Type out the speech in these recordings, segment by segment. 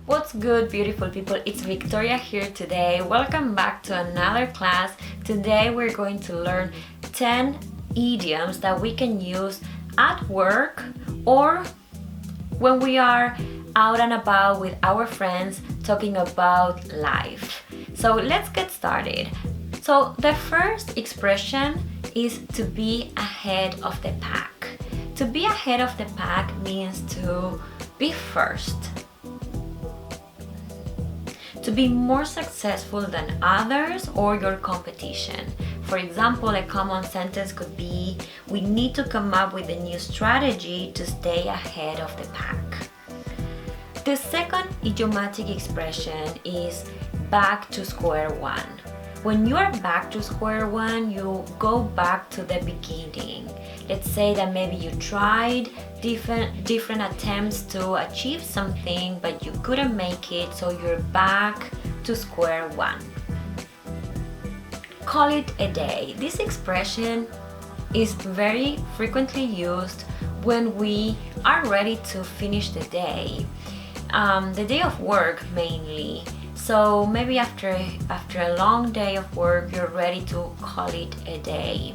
What's good, beautiful people? It's Victoria here today. Welcome back to another class. Today we're going to learn 10 idioms that we can use at work or when we are out and about with our friends talking about life. So let's get started. So the first expression is to be ahead of the pack. To be ahead of the pack means to be first. To be more successful than others or your competition. For example, a common sentence could be, we need to come up with a new strategy to stay ahead of the pack. The second idiomatic expression is back to square one. When you are back to square one, you go back to the beginning. Let's say that maybe you tried different attempts to achieve something, but you couldn't make it, so you're back to square one. Call it a day. This expression is very frequently used when we are ready to finish the day of work mainly. So maybe after a long day of work, you're ready to call it a day.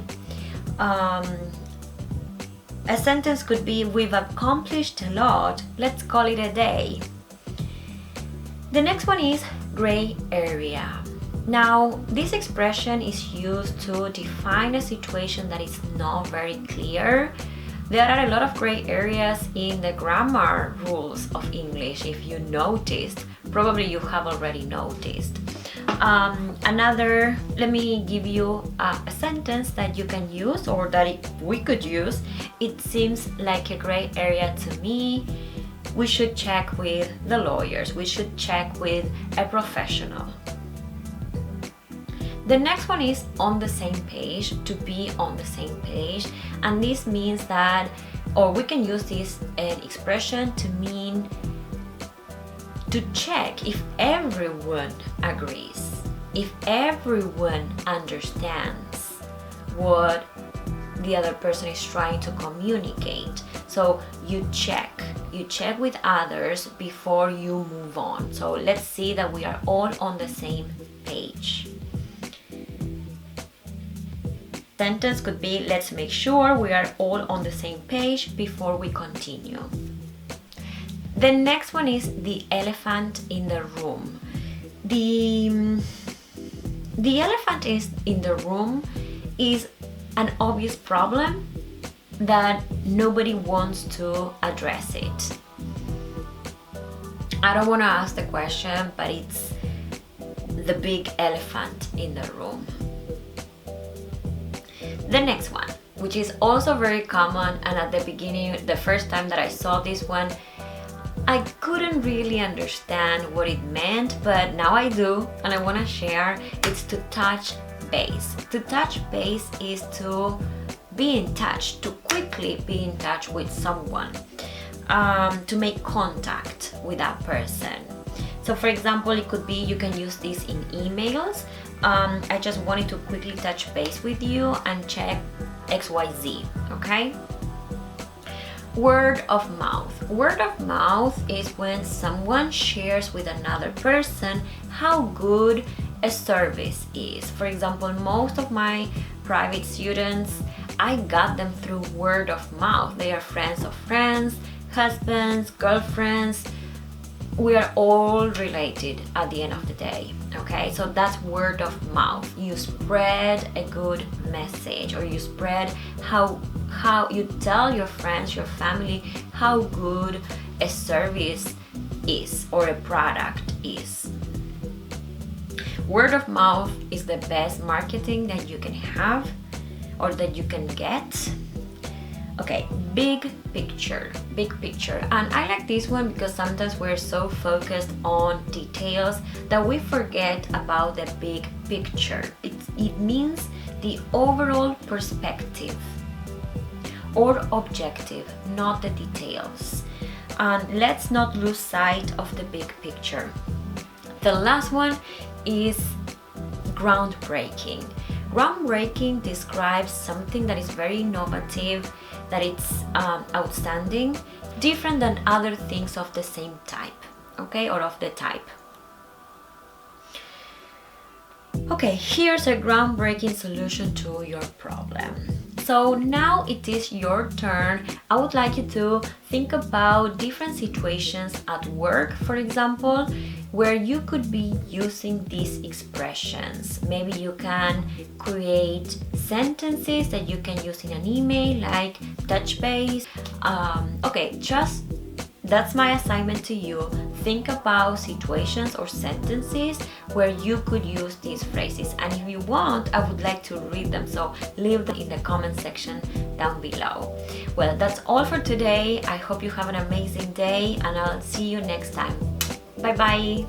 A sentence could be, we've accomplished a lot, let's call it a day. The next one is gray area. Now, this expression is used to define a situation that is not very clear. There are a lot of gray areas in the grammar rules of English, if you noticed. Probably you have already noticed. Let me give you a sentence that you can use or that we could use. It seems like a gray area to me. We should check with the lawyers. We should check with a professional. The next one is on the same page, to be on the same page. And this means that, or we can use this expression to mean to check if everyone agrees, if everyone understands what the other person is trying to communicate. So you check with others before you move on. So let's see that we are all on the same page. Sentence could be, let's make sure we are all on the same page before we continue. The next one is the elephant in the room. The elephant in the room is an obvious problem that nobody wants to address it. I don't want to ask the question, but it's the big elephant in the room. The next one, which is also very common, and at the beginning, the first time that I saw this one, I couldn't really understand what it meant, but now I do, and I want to share. It's to touch base. To touch base is to be in touch, to quickly be in touch with someone, to make contact with that person. So for example, it could be, you can use this in emails. I just wanted to quickly touch base with you and check XYZ, okay? Word of mouth. Word of mouth is when someone shares with another person how good a service is. For example, most of my private students, I got them through word of mouth. They are friends of friends, husbands, girlfriends. We are all related at the end of the day, okay? So that's word of mouth. You spread a good message, or you spread how you tell your friends, your family, how good a service is or a product is. Word of mouth is the best marketing that you can have or that you can get. Okay, big picture. And I like this one because sometimes we're so focused on details that we forget about the big picture. It means the overall perspective or objective, not the details. And let's not lose sight of the big picture. The last one is groundbreaking. Groundbreaking describes something that is very innovative, that it's outstanding, different than other things of the same type. okay, or of the type. Okay, here's a groundbreaking solution to your problem. So now it is your turn. I would like you to think about different situations at work, for example, where you could be using these expressions. Maybe you can create sentences that you can use in an email, like touch base. That's my assignment to you. Think about situations or sentences where you could use these phrases. And if you want, I would like to read them. So leave them in the comment section down below. Well, that's all for today. I hope you have an amazing day and I'll see you next time. Bye bye.